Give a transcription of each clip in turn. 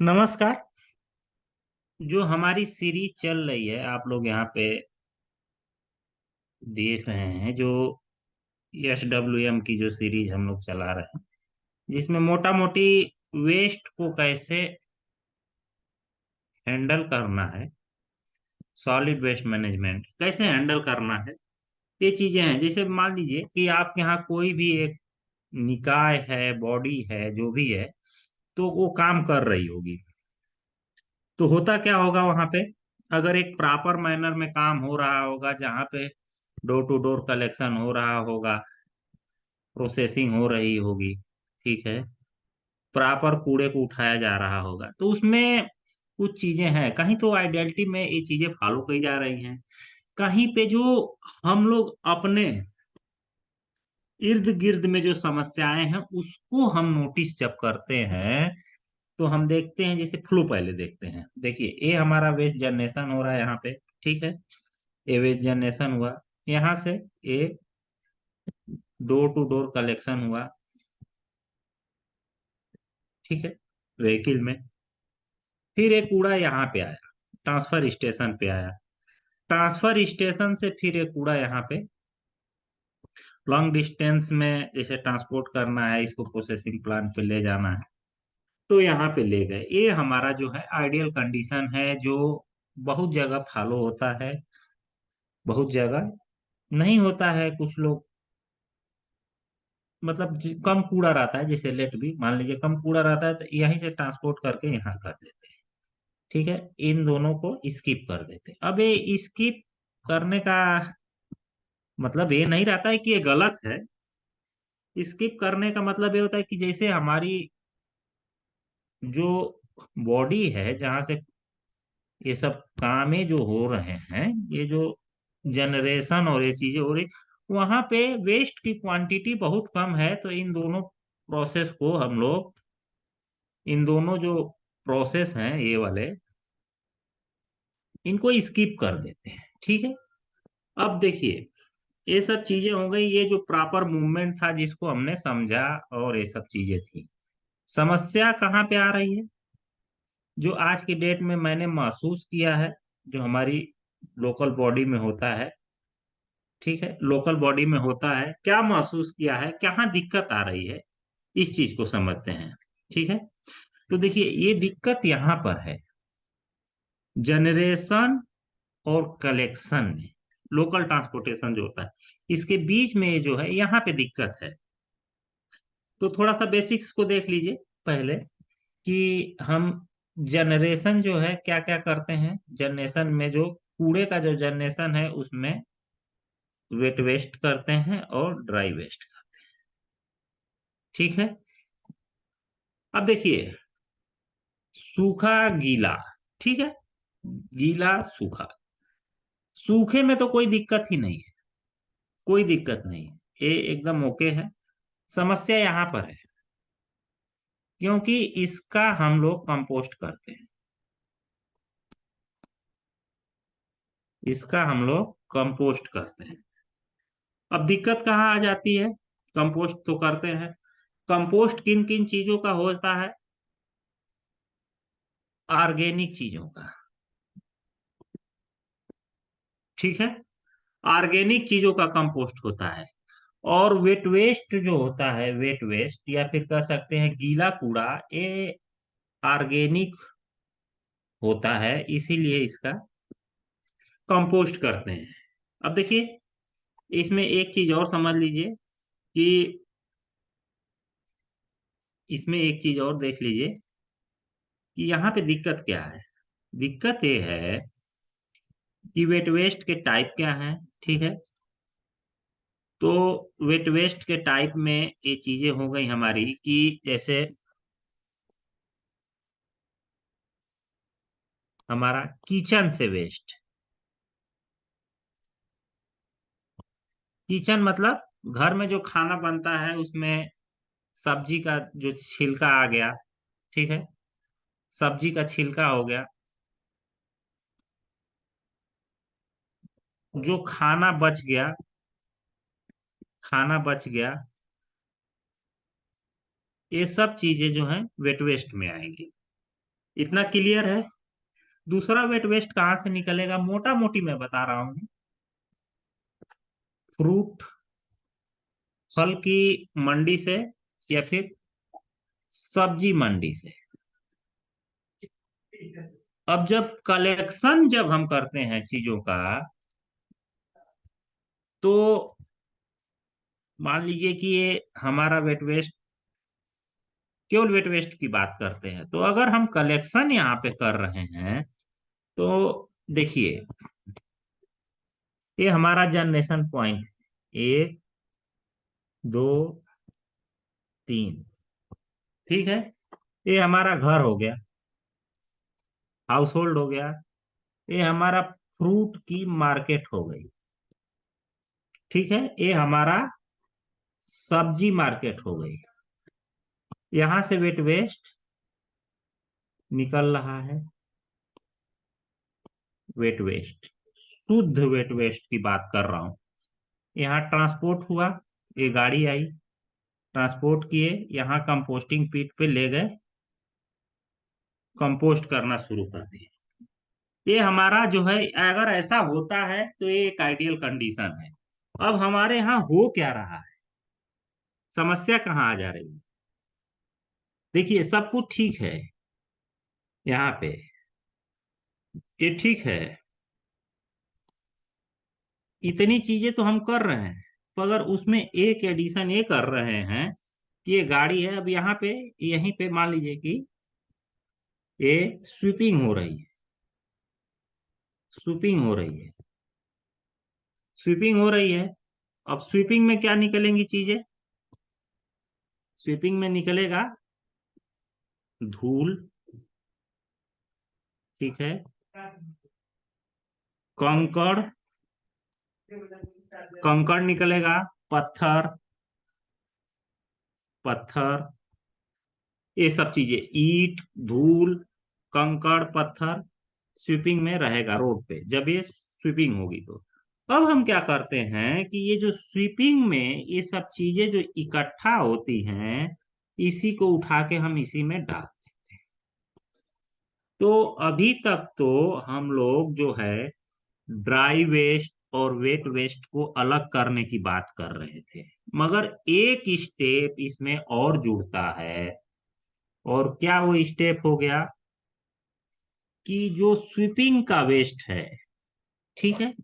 नमस्कार। जो हमारी सीरीज चल रही है आप लोग यहाँ पे देख रहे हैं, जो SWM की जो सीरीज हम लोग चला रहे हैं, जिसमें मोटा मोटी वेस्ट को कैसे हैंडल करना है, सॉलिड वेस्ट मैनेजमेंट कैसे हैंडल करना है, ये चीजें हैं। जैसे मान लीजिए कि आपके यहाँ कोई भी एक निकाय है, बॉडी है, जो भी है, तो वो काम कर रही होगी। तो होता क्या होगा वहां पे, अगर एक प्रॉपर मैनर में काम हो रहा होगा, जहाँ पे डोर टू डोर कलेक्शन हो रहा होगा, प्रोसेसिंग हो रही होगी, ठीक है, प्रॉपर कूड़े को उठाया जा रहा होगा, तो उसमें कुछ चीजें हैं। कहीं तो आइडेंटिटी में ये चीजें फॉलो की जा रही हैं, कहीं पे जो हम लोग अपने इर्द गिर्द में जो समस्याएं हैं उसको हम नोटिस जब करते हैं, तो हम देखते हैं। जैसे फ्लो पहले देखते हैं, देखिए ये हमारा वेस्ट जनरेशन हो रहा है यहाँ पे, ठीक है, ये वेस्ट जनरेशन हुआ, यहाँ से ये डोर टू डोर कलेक्शन हुआ, ठीक है, व्हीकल में। फिर एक कूड़ा यहाँ पे आया, ट्रांसफर स्टेशन पे आया, ट्रांसफर स्टेशन से फिर एक कूड़ा यहाँ पे लॉन्ग डिस्टेंस में जैसे ट्रांसपोर्ट करना है, इसको प्रोसेसिंग प्लांट पे ले जाना है, तो यहाँ पे ले गए। ये हमारा जो है आइडियल कंडीशन है, जो बहुत जगह फॉलो होता है, बहुत जगह नहीं होता है। कुछ लोग मतलब कम कूड़ा रहता है, जैसे लेट भी मान लीजिए कम कूड़ा रहता है, तो यहीं से ट्रांसपोर्ट करके यहाँ कर देते हैं, ठीक है, इन दोनों को स्किप कर देते हैं। अब ये स्किप करने का मतलब ये नहीं रहता है कि ये गलत है। स्किप करने का मतलब ये होता है कि जैसे हमारी जो बॉडी है, जहाँ से ये सब कामें जो हो रहे हैं, ये जो जनरेशन और ये चीजें हो रही, वहां पे वेस्ट की क्वांटिटी बहुत कम है। तो इन दोनों प्रोसेस को हम लोग, इन दोनों जो प्रोसेस हैं ये वाले, इनको स्किप कर देते हैं, ठीक है। अब देखिए, ये सब चीजें हो गई, ये जो प्रॉपर मूवमेंट था जिसको हमने समझा, और ये सब चीजें थी। समस्या कहाँ पे आ रही है, जो आज की डेट में मैंने महसूस किया है, जो हमारी लोकल बॉडी में होता है, ठीक है, लोकल बॉडी में होता है, क्या महसूस किया है, कहाँ दिक्कत आ रही है, इस चीज को समझते हैं, ठीक है। तो देखिए, ये दिक्कत यहाँ पर है, जनरेशन और कलेक्शन में, लोकल ट्रांसपोर्टेशन जो होता है, इसके बीच में जो है यहाँ पे दिक्कत है। तो थोड़ा सा बेसिक्स को देख लीजिए पहले, कि हम जनरेशन जो है क्या क्या करते हैं। जनरेशन में जो कूड़े का जो जनरेशन है, उसमें वेट वेस्ट करते हैं और ड्राई वेस्ट करते हैं, ठीक है। अब देखिए, सूखा गीला, ठीक है, गीला सूखा, सूखे में तो कोई दिक्कत ही नहीं है, कोई दिक्कत नहीं है, ये एकदम ओके है। समस्या यहाँ पर है, क्योंकि इसका हम लोग कंपोस्ट करते हैं, इसका हम लोग कंपोस्ट करते हैं। अब दिक्कत कहाँ आ जाती है, कंपोस्ट तो करते हैं, कंपोस्ट किन किन चीजों का होता है, ऑर्गेनिक चीजों का, ठीक है, ऑर्गेनिक चीजों का कंपोस्ट होता है। और वेट वेस्ट जो होता है, वेट वेस्ट या फिर कह सकते हैं गीला कूड़ा, ये ऑर्गेनिक होता है, इसीलिए इसका कंपोस्ट करते हैं। अब देखिए, इसमें एक चीज और समझ लीजिए, कि इसमें एक चीज और देख लीजिए कि यहाँ पे दिक्कत क्या है। दिक्कत ये है कि वेट वेस्ट के टाइप क्या हैं, ठीक है। तो वेट वेस्ट के टाइप में ये चीजें हो गई हमारी, कि जैसे हमारा किचन से वेस्ट, किचन मतलब घर में जो खाना बनता है, उसमें सब्जी का जो छिलका आ गया, ठीक है, सब्जी का छिलका हो गया, जो खाना बच गया, खाना बच गया, ये सब चीजें जो हैं वेट वेस्ट में आएंगी, इतना क्लियर है। दूसरा वेट वेस्ट कहाँ से निकलेगा, मोटा मोटी मैं बता रहा हूँ। फ्रूट, फल की मंडी से, या फिर सब्जी मंडी से। अब जब कलेक्शन जब हम करते हैं चीजों का, तो मान लीजिए कि ये हमारा वेट वेस्ट, केवल वेट वेस्ट की बात करते हैं, तो अगर हम कलेक्शन यहाँ पे कर रहे हैं, तो देखिए, ये हमारा जनरेशन पॉइंट, एक, दो, तीन, ठीक है। ये हमारा घर हो गया, हाउस होल्ड हो गया। ये हमारा फ्रूट की मार्केट हो गई, ठीक है। ये हमारा सब्जी मार्केट हो गई। यहां से वेट वेस्ट निकल रहा है, वेट वेस्ट, शुद्ध वेट वेस्ट की बात कर रहा हूं। यहाँ ट्रांसपोर्ट हुआ, ये गाड़ी आई, ट्रांसपोर्ट किए, यहाँ कंपोस्टिंग पीट पे ले गए, कंपोस्ट करना शुरू कर दिए। ये हमारा जो है, अगर ऐसा होता है तो ये एक आइडियल कंडीशन है। अब हमारे यहाँ हो क्या रहा है, समस्या कहाँ आ जा रही है। देखिए, सब कुछ ठीक है यहाँ पे, ये ठीक है, इतनी चीजें तो हम कर रहे हैं, मगर उसमें एक एडिशन ये कर रहे हैं कि ये गाड़ी है, अब यहाँ पे, यहीं पे मान लीजिए कि ये स्वीपिंग हो रही है, स्वीपिंग हो रही है, स्वीपिंग हो रही है। अब स्वीपिंग में क्या निकलेंगी चीजें, स्वीपिंग में निकलेगा धूल, ठीक है, कंकड़, कंकड़ निकलेगा, पत्थर, पत्थर, ये सब चीजें, ईंट, धूल, कंकड़, पत्थर स्वीपिंग में रहेगा रोड पे, जब ये स्वीपिंग होगी तो। अब हम क्या करते हैं कि ये जो स्वीपिंग में ये सब चीजें जो इकट्ठा होती हैं, इसी को उठा के हम इसी में डाल देते हैं। तो अभी तक तो हम लोग जो है ड्राई वेस्ट और वेट वेस्ट को अलग करने की बात कर रहे थे, मगर एक स्टेप इसमें और जुड़ता है। और क्या वो स्टेप हो गया कि जो स्वीपिंग का वेस्ट है, ठीक है,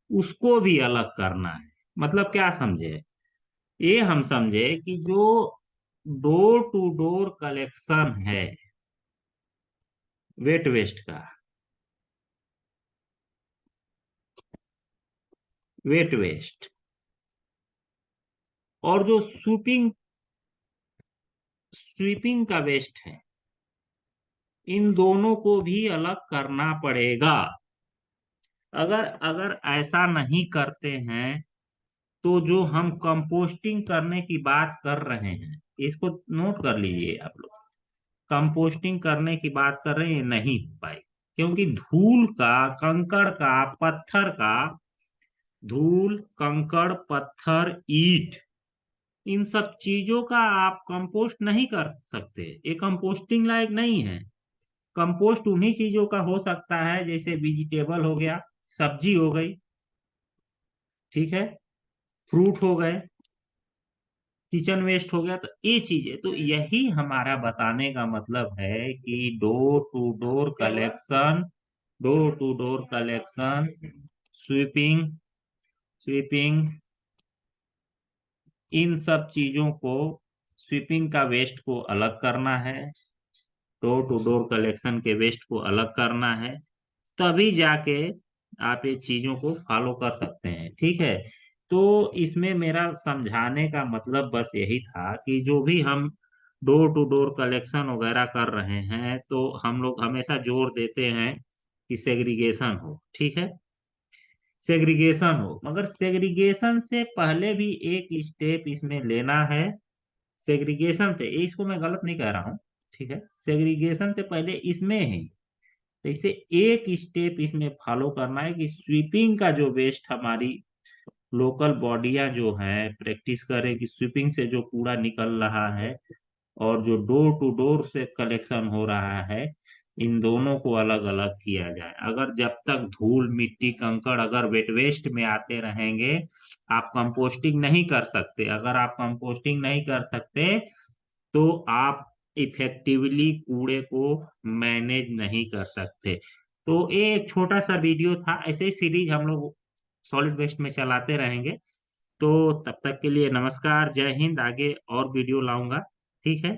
उसको भी अलग करना है। मतलब क्या समझे, ये हम समझे कि जो डोर टू डोर कलेक्शन है वेट वेस्ट का, वेट वेस्ट, और जो स्वीपिंग, स्वीपिंग का वेस्ट है, इन दोनों को भी अलग करना पड़ेगा। अगर अगर ऐसा नहीं करते हैं, तो जो हम कंपोस्टिंग करने की बात कर रहे हैं, इसको नोट कर लीजिए आप लोग, कंपोस्टिंग करने की बात कर रहे हैं, नहीं हो पाई। क्योंकि धूल का, कंकड़ का, पत्थर का, धूल, कंकड़, पत्थर, ईंट, इन सब चीजों का आप कंपोस्ट नहीं कर सकते, ये कंपोस्टिंग लायक नहीं है। कंपोस्ट उन्हीं चीजों का हो सकता है, जैसे वेजिटेबल हो गया, सब्जी हो गई, ठीक है, फ्रूट हो गए, किचन वेस्ट हो गया, तो ये चीजें, तो यही हमारा बताने का मतलब है कि door to door collection, door to door collection, sweeping, sweeping, इन सब चीजों को, स्वीपिंग का वेस्ट को अलग करना है, डोर टू डोर कलेक्शन के वेस्ट को अलग करना है, तभी जाके आप ये चीजों को फॉलो कर सकते हैं, ठीक है। तो इसमें मेरा समझाने का मतलब बस यही था कि जो भी हम डोर टू डोर कलेक्शन वगैरह कर रहे हैं, तो हम लोग हमेशा जोर देते हैं कि सेग्रीगेशन हो, ठीक है, सेग्रीगेशन हो, मगर सेग्रीगेशन से पहले भी एक स्टेप इसमें लेना है। सेग्रीगेशन से, इसको मैं गलत नहीं कह रहा हूँ, ठीक है, सेग्रीगेशन से पहले इसमें ही, तो इसे एक स्टेप इसमें फॉलो करना है कि स्वीपिंग का जो वेस्ट हमारी लोकल बॉडियां जो है प्रैक्टिस करें कि स्वीपिंग से जो कूड़ा निकल रहा है, और जो डोर टू डोर से कलेक्शन हो रहा है, इन दोनों को अलग अलग किया जाए। अगर जब तक धूल मिट्टी कंकड़ अगर वेट वेस्ट में आते रहेंगे, आप कंपोस्टिंग नहीं कर सकते। अगर आप कंपोस्टिंग नहीं कर सकते तो आप इफेक्टिवली कूड़े को मैनेज नहीं कर सकते। तो ये एक छोटा सा वीडियो था, ऐसे ही सीरीज हम लोग सॉलिड वेस्ट में चलाते रहेंगे। तो तब तक के लिए नमस्कार, जय हिंद। आगे और वीडियो लाऊंगा। ठीक है।